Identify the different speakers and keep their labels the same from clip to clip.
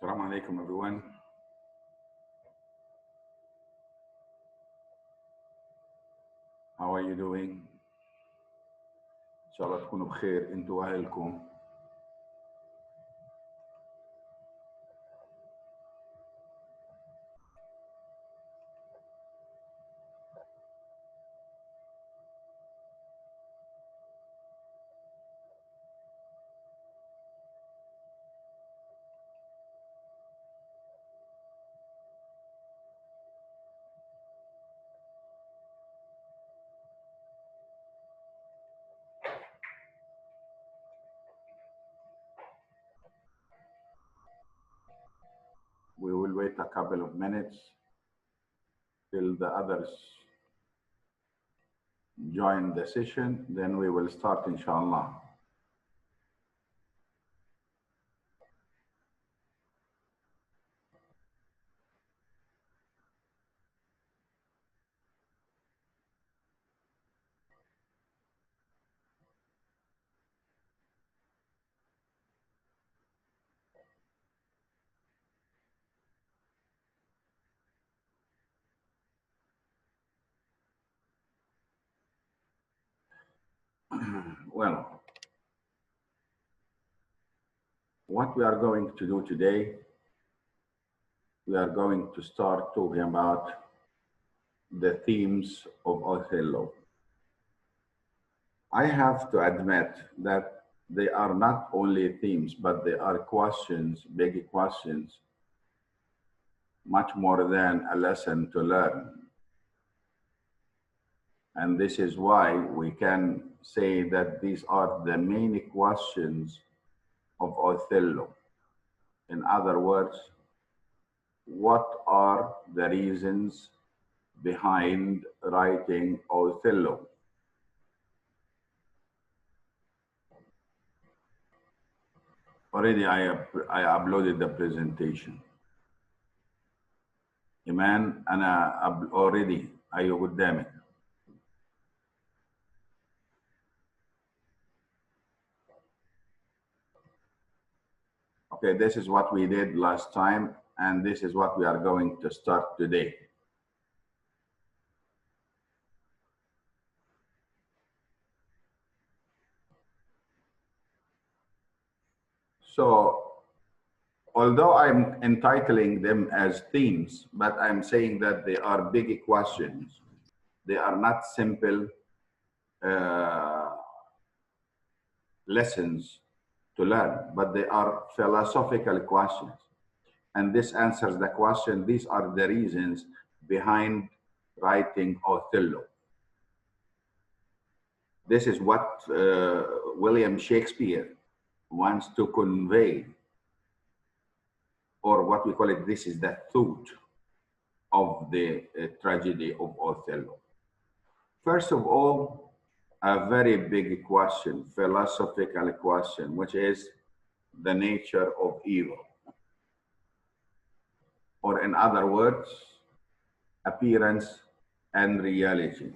Speaker 1: Assalamu alaikum, everyone. How are you doing? إن شاء الله تكونوا بخير أنتوا وأهلكم. We will wait a couple of minutes till the others join the session, then we will start, inshallah. Well, what we are going to do today, we are going to start talking about the themes of Othello. I have to admit that they are not only themes, but they are questions, big questions, much more than a lesson to learn. And this is why we can say that these are the main questions of Othello. In other words, what are the reasons behind writing Othello? Already I uploaded the presentation. Iman, أنا already أيوه قدامك. Okay, this is what we did last time, and this is what we are going to start today. So, although I'm entitling them as themes, but I'm saying that they are big questions. They are not simple lessons to learn, but they are philosophical questions. And this answers the question, these are the reasons behind writing Othello. This is what William Shakespeare wants to convey, or what we call it, this is the thought of the tragedy of Othello. First of all, a very big question, philosophical question, which is the nature of evil. Or in other words, appearance and reality.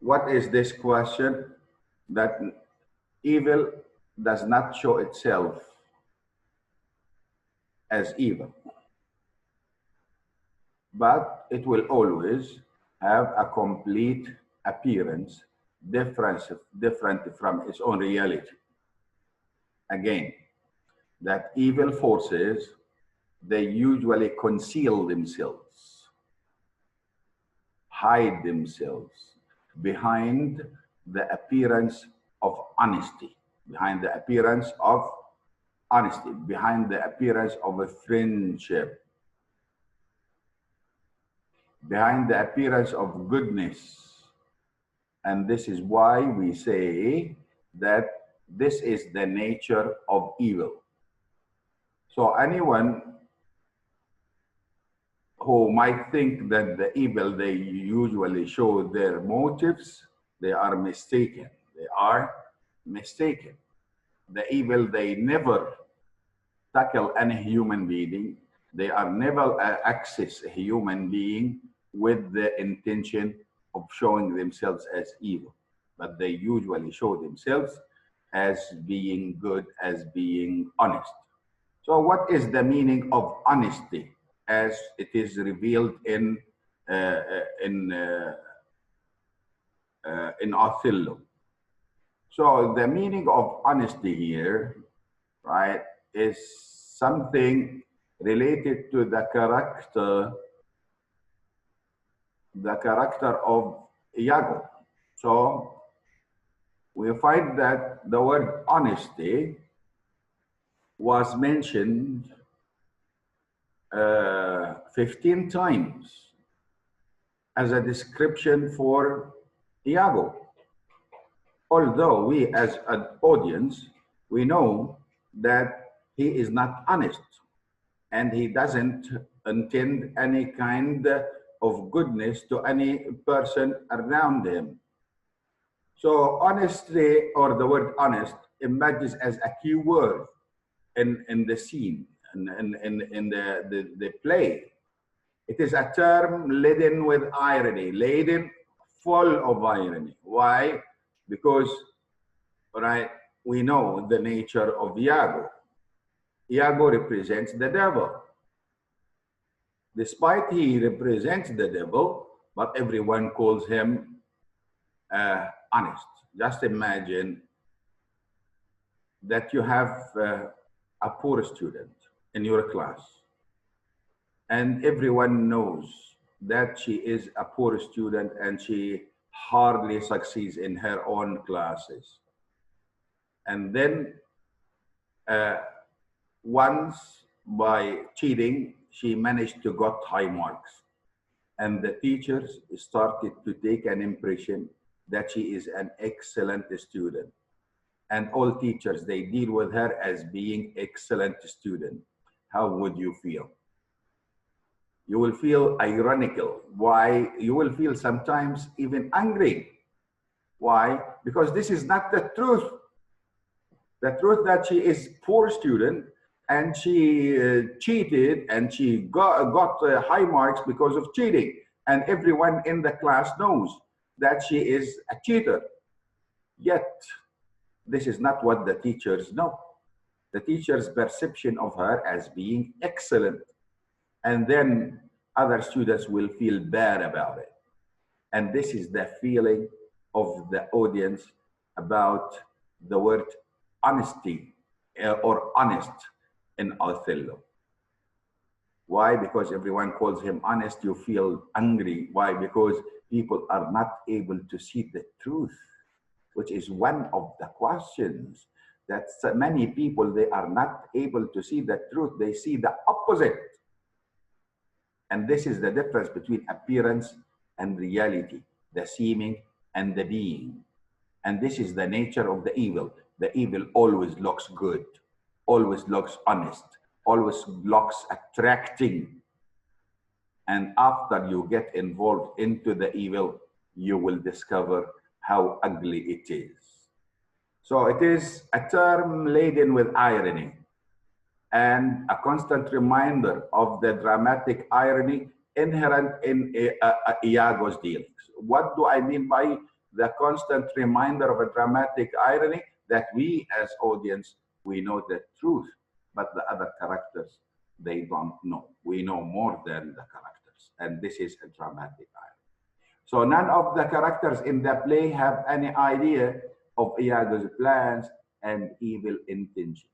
Speaker 1: What is this question? That evil does not show itself as evil, but it will always have a complete appearance different from its own reality. Again, that evil forces, they usually conceal themselves, hide themselves behind the appearance of honesty, behind the appearance of honesty, behind the appearance of a friendship, behind the appearance of goodness. And this is why we say that this is the nature of evil. So anyone who might think that the evil, they usually show their motives, they are mistaken. They are mistaken. The evil, they never tackle any human being. They are never access a human being with the intention of showing themselves as evil. But they usually show themselves as being good, as being honest. So what is the meaning of honesty as it is revealed in uh, uh, in uh, in Othello? So the meaning of honesty here, right, is something related to the character of Iago. So we find that the word honesty was mentioned 15 times as a description for Iago. Although we as an audience, we know that he is not honest and he doesn't intend any kind of goodness to any person around him. So honesty, or the word honest, emerges as a key word in the scene, in the play. It is a term laden with irony, laden full of irony. Why? Because, right, we know the nature of Iago. Iago represents the devil. Despite he represents the devil, but everyone calls him honest. Just imagine that you have a poor student in your class, and everyone knows that she is a poor student and she hardly succeeds in her own classes. And then uh, once by cheating, she managed to got high marks. And the teachers started to take an impression that she is an excellent student. And all teachers, they deal with her as being excellent student. How would you feel? You will feel ironical. Why? You will feel sometimes even angry. Why? Because this is not the truth. The truth that she is poor student and she cheated and she got high marks because of cheating. And everyone in the class knows that she is a cheater. Yet, this is not what the teachers know. The teacher's perception of her as being excellent. And then other students will feel bad about it. And this is the feeling of the audience about the word honesty or honest in Othello. Why? Because everyone calls him honest, you feel angry. Why? Because people are not able to see the truth, which is one of the questions that many people, they are not able to see the truth. They see the opposite. And this is the difference between appearance and reality, the seeming and the being. And this is the nature of the evil. The evil always looks good, always looks honest, always looks attracting. And after you get involved into the evil, you will discover how ugly it is. So it is a term laden with irony and a constant reminder of the dramatic irony inherent in Iago's dealings. What do I mean by the constant reminder of a dramatic irony? That we as audience, we know the truth, but the other characters, they don't know. We know more than the characters, and this is a dramatic irony. So none of the characters in the play have any idea of Iago's plans and evil intentions.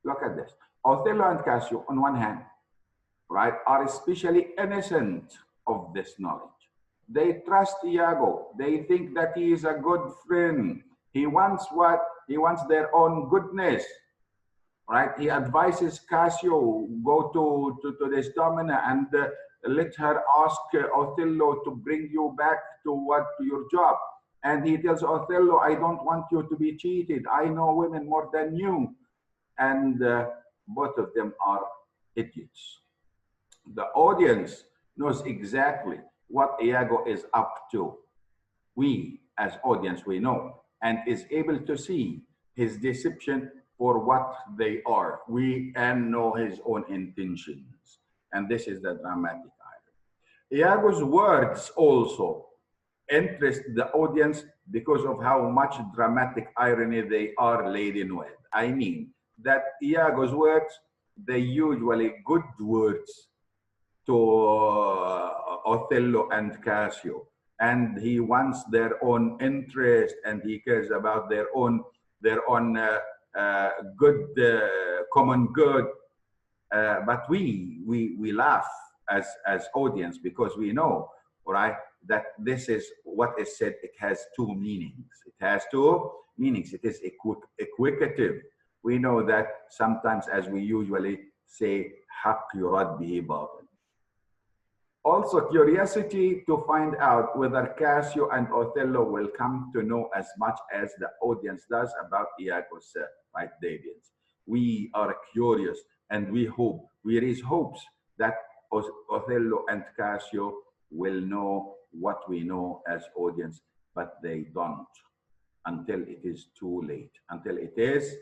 Speaker 1: Look at this. Othello and Cassio, on one hand, right, are especially innocent of this knowledge. They trust Iago. They think that he is a good friend. He wants what? He wants their own goodness, right? He advises Cassio, go to this domina and let her ask Othello to bring you back to your job. And he tells Othello, I don't want you to be cheated. I know women more than you. And both of them are idiots. The audience knows exactly what Iago is up to. We, as audience, we know, and is able to see his deception for what they are. We can know his own intentions. And this is the dramatic irony. Iago's words also interest the audience because of how much dramatic irony they are laden with. I mean, that Iago's words they usually good words to Othello and Cassio, and he wants their own interest, and he cares about their own good common good. But we laugh as audience because we know, right, that this is what is said. It has two meanings. It has two meanings. It is equivocative. We know that sometimes, as we usually say, حق يراد به باطل. Also, curiosity to find out whether Cassio and Othello will come to know as much as the audience does about Iago's right, deviance. We are curious, and we hope, we raise hopes that Othello and Cassio will know what we know as audience, but they don't until it is too late. Until it is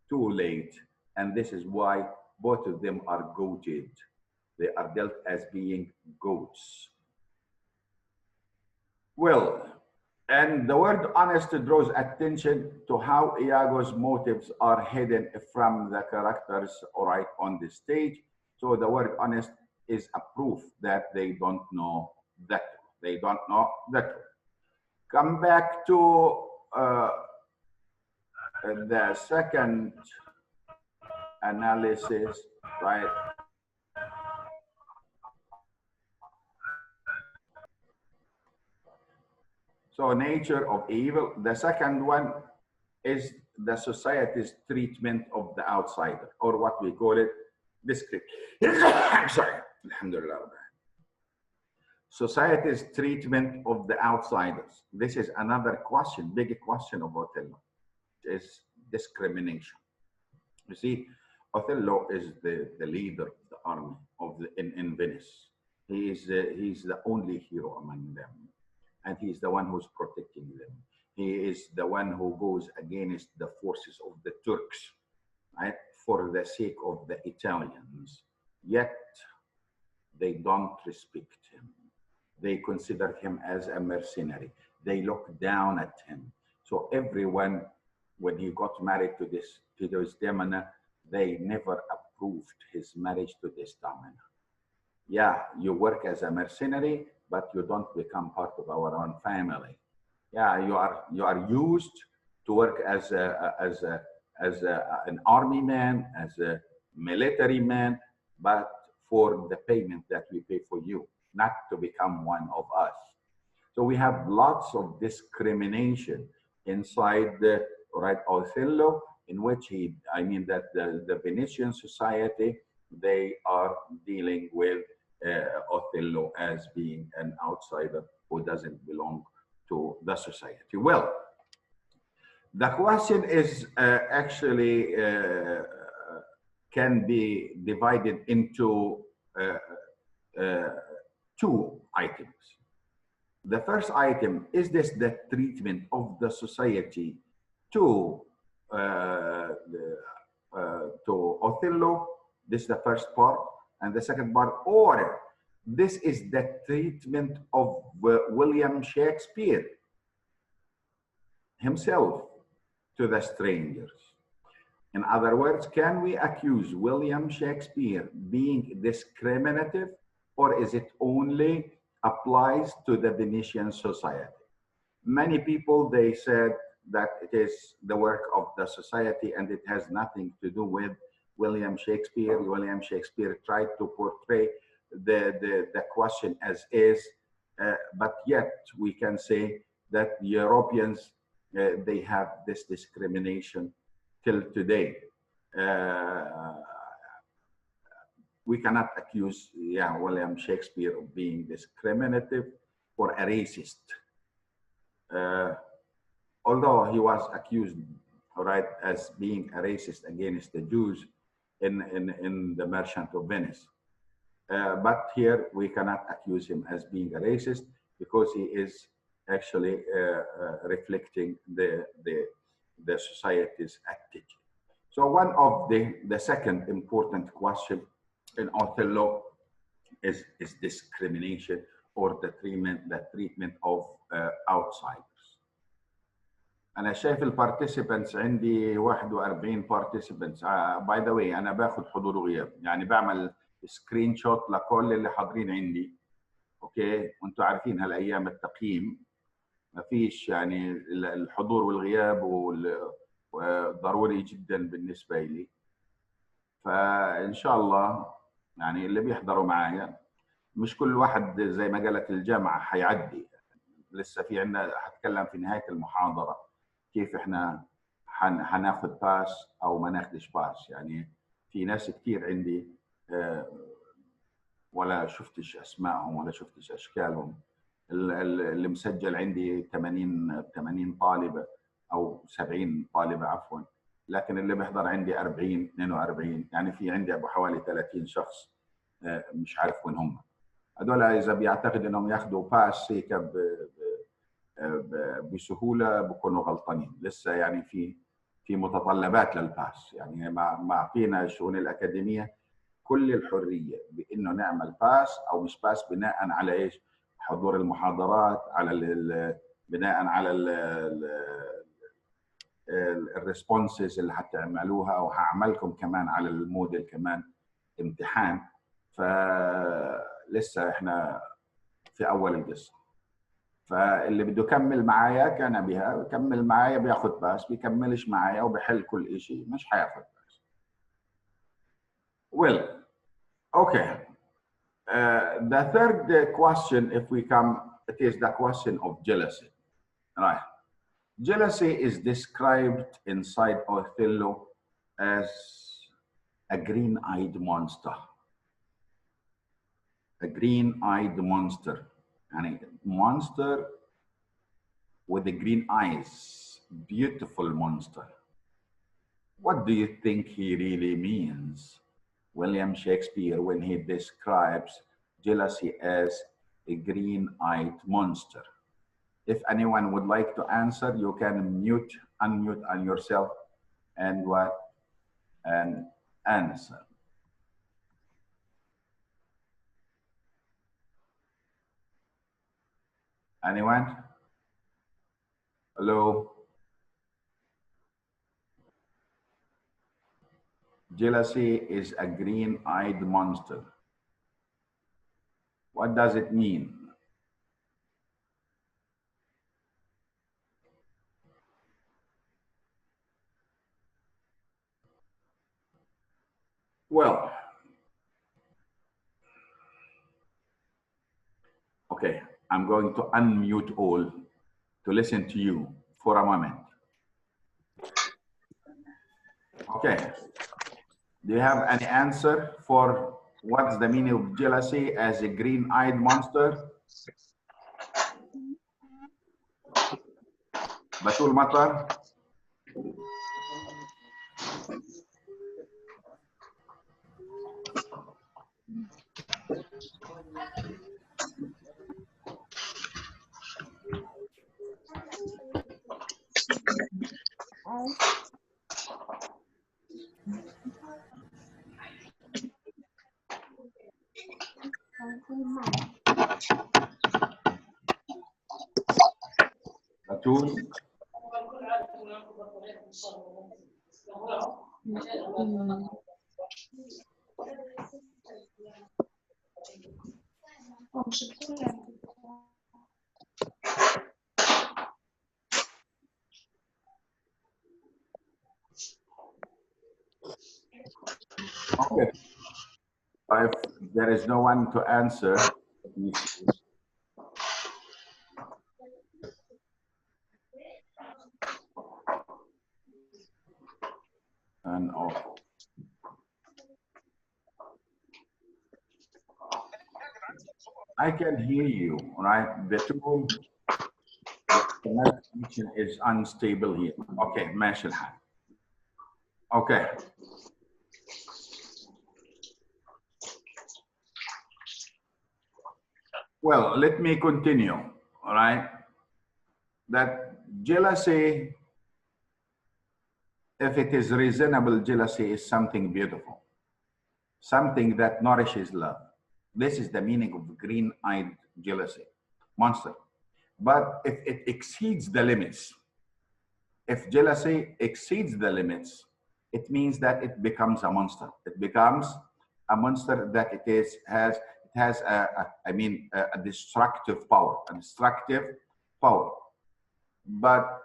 Speaker 1: too late. And this is why both of them are goated. They are dealt as being goats. Well, and the word honest draws attention to how Iago's motives are hidden from the characters right on the stage. So the word honest is a proof that they don't know that. They don't know that. Come back to the second analysis, right? So nature of evil. The second one is the society's treatment of the outsider, or what we call it, discrimination. Sorry, alhamdulillah. Society's treatment of the outsiders. This is another question, big question of Othello, is discrimination. You see, Othello is the leader of the army of in Venice. He's the only hero among them, and he's the one who's protecting them. He is the one who goes against the forces of the Turks, right, for the sake of the Italians. Yet they don't respect him. They consider him as a mercenary. They look down at him. So everyone, when he got married to this Demona, they never approved his marriage to this Demona. Yeah, you work as a mercenary, but you don't become part of our own family. Yeah, you are used to work as an army man, as a military man, but for the payment that we pay for you, not to become one of us. So we have lots of discrimination inside the right Othello, in which the Venetian society, they are dealing with Othello as being an outsider who doesn't belong to the society. Well, the question is actually can be divided into two items. The first item, is this the treatment of the society to Othello? This is the first part. And the second part, or this is the treatment of William Shakespeare himself to the strangers. In other words, can we accuse William Shakespeare being discriminative, or is it only applies to the Venetian society? Many people, they said that it is the work of the society and it has nothing to do with William Shakespeare. William Shakespeare tried to portray the question as is, but yet we can say that the Europeans, they have this discrimination till today. We cannot accuse William Shakespeare of being discriminative or a racist. Although he was accused, right, as being a racist against the Jews in the Merchant of Venice. But here we cannot accuse him as being a racist because he is actually reflecting the society's attitude. So one of the second important question in Othello is discrimination, or the treatment of outsiders. انا شايف البارتيسيبنتس عندي 41 بارتيسيبنتس. باي ذا واي انا باخذ حضور وغياب، يعني بعمل سكرين شوت لكل اللي حاضرين عندي. اوكي، وانتم عارفين هالايام التقييم ما فيش، يعني الحضور والغياب ضروري جدا بالنسبه لي. فان شاء الله يعني اللي بيحضروا معايا، مش كل واحد زي ما قالت الجامعه حيعدي. لسه في عندنا، هتكلم في نهايه المحاضره كيف احنا هناخد باس او ما ناخدش باس. يعني في ناس كثير عندي ولا شفتش اسمائهم ولا شفتش اشكالهم. اللي مسجل عندي 80 طالبه او 70 طالبه عفوا، لكن اللي بيحضر عندي 40 42، يعني في عندي ابو حوالي 30 شخص مش عارف وين هم. هذول اذا بيعتقد انهم ياخذوا باس هيك بسهوله بكونوا غلطانين. لسه يعني في متطلبات للباس، يعني معطينا الشؤون الاكاديميه كل الحريه بانه نعمل باس او مش باس بناء على ايش؟ حضور المحاضرات، على بناء على الريسبونسز اللي هتعملوها، او هعملكم كمان على الموديل كمان امتحان. فلسه احنا في اول القصه. فاللي بده يكمل معايا كان بها، بكمل معايا بياخذ باس، بيكملش معايا وبحل كل شيء مش حياخذ باس. Well, okay. The third question, if we come, it is the question of jealousy. Right. Jealousy is described inside Othello as a green-eyed monster. A green-eyed monster. And a monster with the green eyes. Beautiful monster. What do you think he really means? William Shakespeare, when he describes jealousy as a green-eyed monster. If anyone would like to answer, you can unmute on yourself and answer. Anyone? Hello? Jealousy is a green-eyed monster. What does it mean? Well, okay, I'm going to unmute all to listen to you for a moment. Okay. Do you have any answer for what's the meaning of jealousy as a green-eyed monster? Batul Matar? Batul? Okay. If there is no one to answer, and off. I can hear you, right? The connection is unstable here. Okay, ماشي الحال. Okay. Well, let me continue, all right? That jealousy, if it is reasonable jealousy, is something beautiful, something that nourishes love. This is the meaning of green-eyed jealousy, monster. But if it exceeds the limits, If jealousy exceeds the limits, it means that it becomes a monster. It becomes a monster that it has a destructive power, But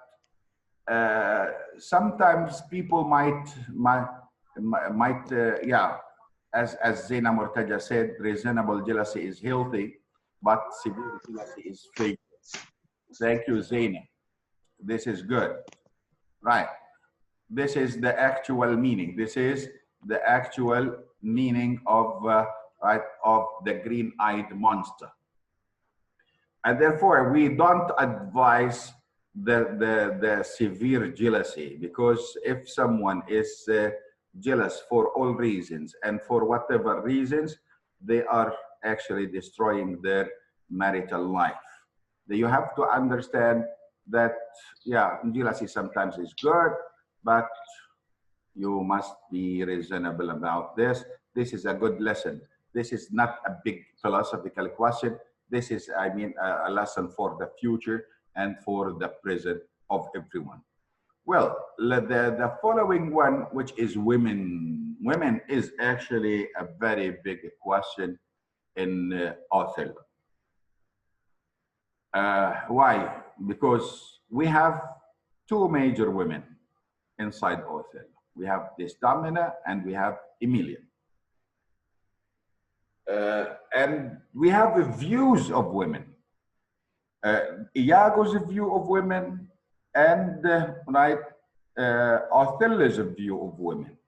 Speaker 1: sometimes people might, as Zaina Murtaja said, reasonable jealousy is healthy, but severe jealousy is fake. Thank you, Zaina. This is good. Right. This is the actual meaning. This is the actual meaning of of the green-eyed monster. And therefore, we don't advise the severe jealousy, because if someone is jealous for all reasons and for whatever reasons, they are actually destroying their marital life. You have to understand that, yeah, jealousy sometimes is good, but you must be reasonable about this. This is a good lesson. This is not a big philosophical question. This is, a lesson for the future and for the present of everyone. Well, the following one, which is women. Women is actually a very big question in Othello. Why? Because we have two major women inside Othello. We have Desdemona and we have Emilia. And we have views of women. Iago's view of women and Othello's view of women.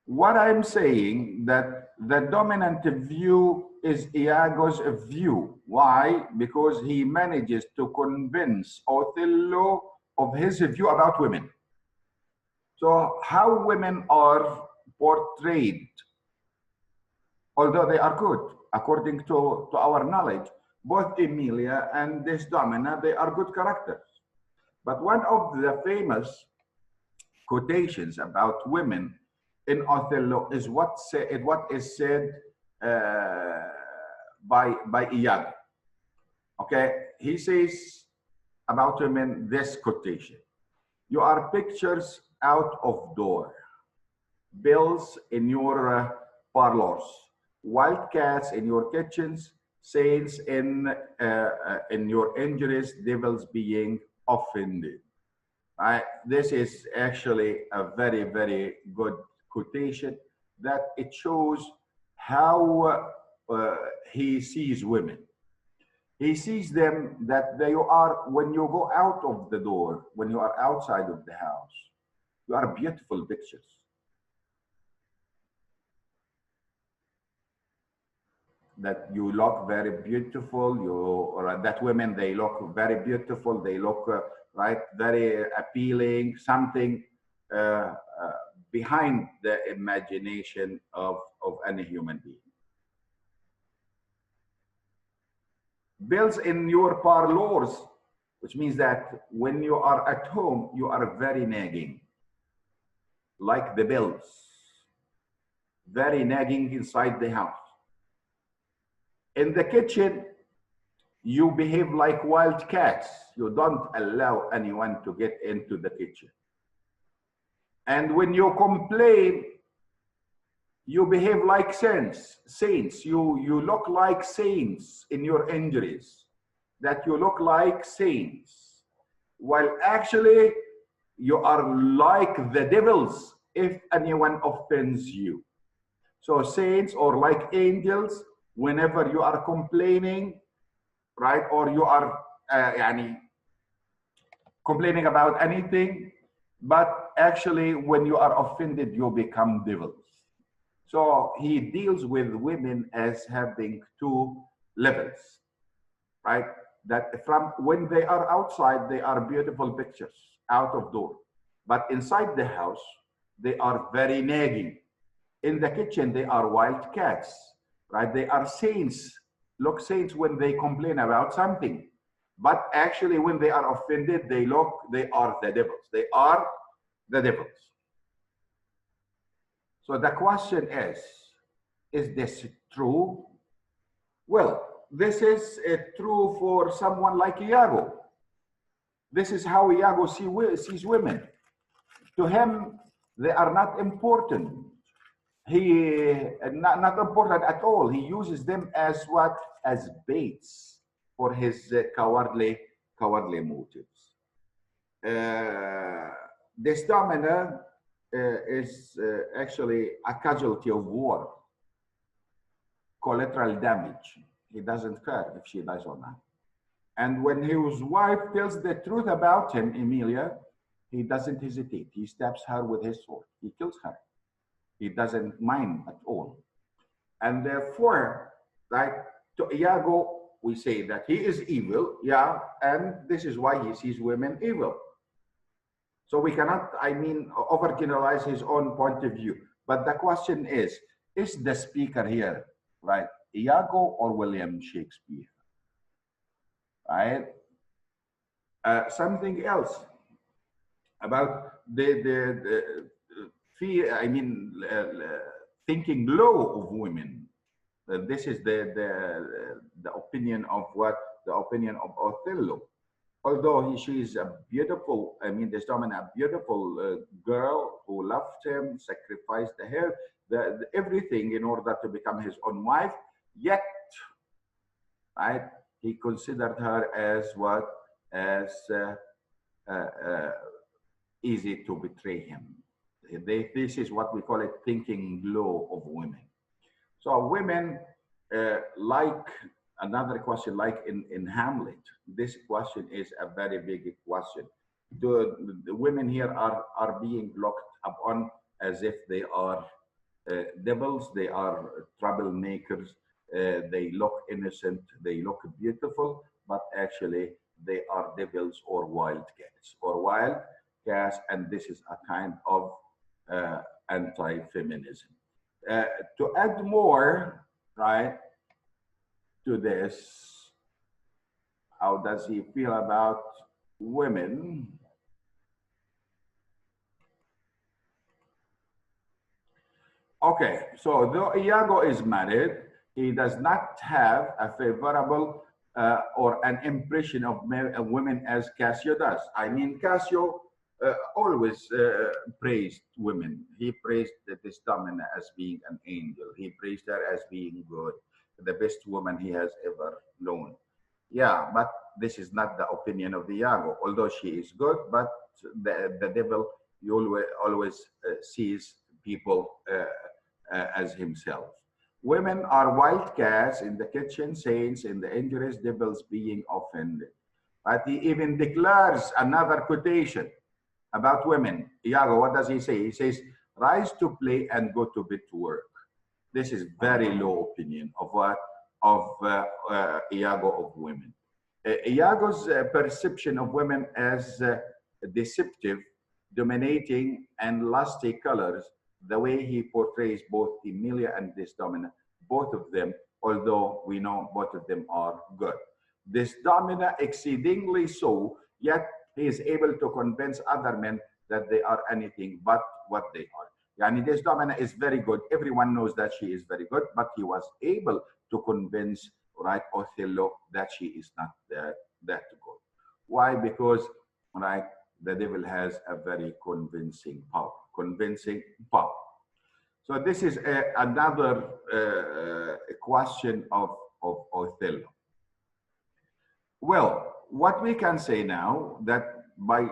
Speaker 1: What I'm saying that the dominant view is Iago's view. Why? Because he manages to convince Othello of his view about women. So how women are portrayed, although they are good, according to our knowledge, both Emilia and Desdemona, they are good characters. But one of the famous quotations about women in Othello is what is said by Iago. Okay, he says about women this quotation: "You are pictures out of door, bills in your parlors, wildcats in your kitchens, saints in your injuries, devils being offended." This is actually a very, very good quotation that it shows how he sees women. He sees them that they are, when you go out of the door, when you are outside of the house, you are beautiful pictures. That you look very beautiful, that women, they look very beautiful, they look very appealing, something behind the imagination of any human being. Bills in your parlors, which means that when you are at home, you are very nagging, like the bills, very nagging inside the house. In the kitchen, you behave like wild cats. You don't allow anyone to get into the kitchen. And when you complain, you behave like saints. You look like saints in your injuries, that you look like saints, while actually you are like the devils if anyone offends you. So saints, or like angels, whenever you are complaining, or you are complaining about anything, but actually when you are offended, you become devils. So he deals with women as having two levels, that from when they are outside, they are beautiful pictures out of door, but inside the house, they are very nagging. In the kitchen, they are wild cats, They are saints, look saints when they complain about something, but actually when they are offended, they are the devils. They are the devils. So the question is this true? Well, this is true for someone like Iago, This is how Iago sees women. To him, they are not important. Not important at all. He uses them as what? As baits for his cowardly motives. Desdemona is actually a casualty of war, collateral damage. He doesn't care if she dies or not. And when his wife tells the truth about him, Emilia, he doesn't hesitate. He stabs her with his sword. He kills her. He doesn't mind at all. And therefore, like to Iago, we say that he is evil, yeah, and this is why he sees women evil. So we cannot, overgeneralize his own point of view. But the question is the speaker here, right, Iago or William Shakespeare? Right? Something else about the fear, thinking low of women. This is the opinion of what? The opinion of Othello. Although she is a beautiful, Desdemona, a beautiful girl who loved him, sacrificed everything in order to become his own wife, yet, right, he considered her as what? As easy to betray him. This is what we call it thinking low of women. So women, like another question, like in Hamlet, this question is a very big question. The women here are being looked upon as if they are devils, they are troublemakers, they look innocent, they look beautiful, but actually they are devils or wild cats, and this is a kind of anti-feminism. To add more, right, to this, how does he feel about women? Okay, so though Iago is married, he does not have a favorable or an impression of women as Cassio does. Cassio always praised women. He praised Desdemona as being an angel. He praised her as being good, the best woman he has ever known. Yeah, but this is not the opinion of Iago. Although she is good, but the devil always sees people as himself. Women are wild cats in the kitchen, saints in the injurious devils being offended. But he even declares another quotation about women. Iago, what does he say? He says, rise to play and go to bed to work. This is very low opinion of what? Of Iago of women. Iago's perception of women as deceptive, dominating, and lusty colors, the way he portrays both Emilia and Desdemona, both of them, although we know both of them are good. Desdemona exceedingly so, yet he is able to convince other men that they are anything but what they are. Desdemona is very good. Everyone knows that she is very good, but he was able to convince, right, Othello that she is not that good. Why? Because, right, the devil has a very convincing power. So this is another question of Othello. Well, what we can say now that by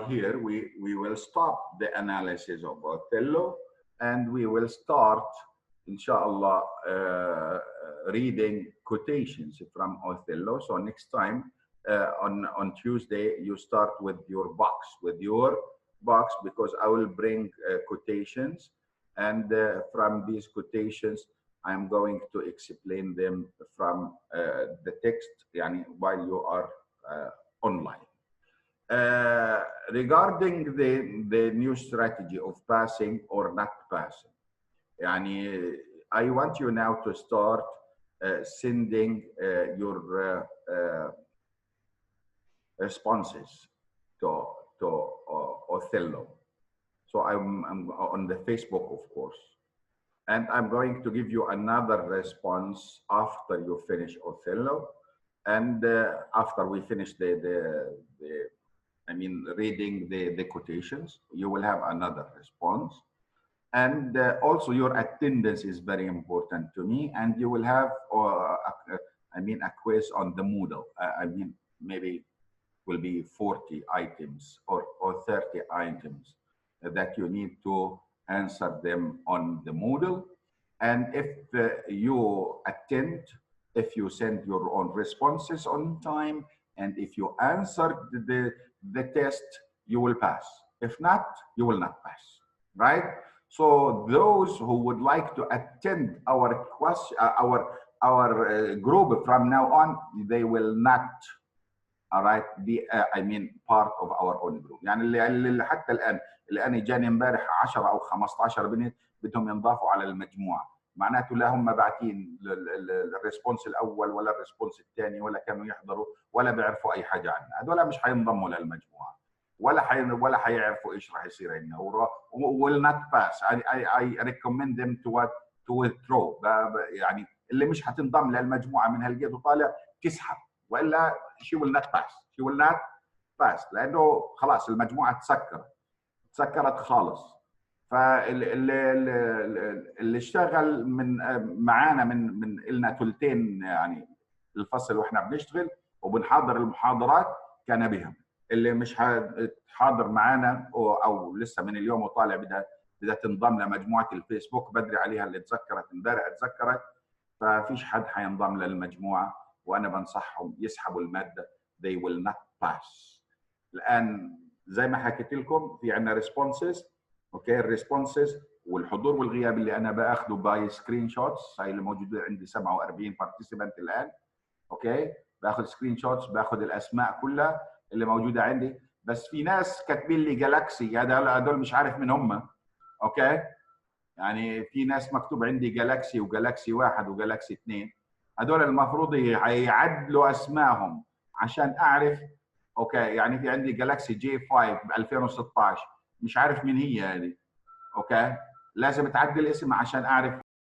Speaker 1: here we will stop the analysis of Othello and we will start, inshallah, reading quotations from Othello. So next time on Tuesday you start with your box, because I will bring quotations, and from these quotations I'm going to explain them from the text, while you are online. Regarding the new strategy of passing or not passing, I want you now to start sending your responses to Othello. So I'm on the Facebook, of course, and I'm going to give you another response after you finish Othello, and after we finish the I mean, reading the quotations, you will have another response. And also your attendance is very important to me. And you will have, a quiz on the Moodle. Maybe will be 40 items or 30 items that you need to answer them on the Moodle. And if you attend, if you send your own responses on time, and if you answer the test, you will pass. If not, you will not pass, right? So those who would like to attend our group from now on, they will not, all right, be part of our own group. يعني اللي حتى الان اللي انا جاني امبارح 10 او 15 بنت بدهم ينضافوا على المجموعه، معناته لا هم باعتين الريسبونس الاول ولا الريسبونس الثاني ولا كانوا يحضروا ولا بيعرفوا اي حاجه عنها، هذول مش حينضموا للمجموعه ولا حيعرفوا ايش راح يصير عندنا will not pass. I recommend them to withdraw. يعني اللي مش حتنضم للمجموعه من هالقيد وطالع تسحب، والا she will not pass. She will not pass لانه خلاص المجموعه تسكرت خالص. فاللي اشتغل من معانا من لنا ثلثين يعني الفصل واحنا بنشتغل وبنحضر المحاضرات كان بهم. اللي مش حاضر معانا او لسه من اليوم وطالع بدها تنضم لمجموعه الفيسبوك بدري عليها، اللي اتذكرت امبارح اتذكرت، ففيش حد حينضم للمجموعه، وانا بنصحهم يسحبوا الماده. they will not pass. الان زي ما حكيت لكم في عندنا ريسبونسز، اوكي، الريسبونسز والحضور والغياب اللي انا باخده باي سكرين شوتس، هاي اللي موجوده عندي 47 بارتيسيبنت الان، اوكي، باخذ سكرين شوتس، باخذ الاسماء كلها اللي موجوده عندي. بس في ناس كاتبين لي جالاكسي، هذول مش عارف من هم، اوكي، يعني في ناس مكتوب عندي جالاكسي وجالاكسي 1 وجالاكسي 2، هذول المفروض يعدلوا اسمائهم عشان اعرف، اوكي، يعني في عندي جالاكسي جي 5 ب 2016 مش عارف مين هي هذه، اوكي، لازم تعدل اسم عشان اعرف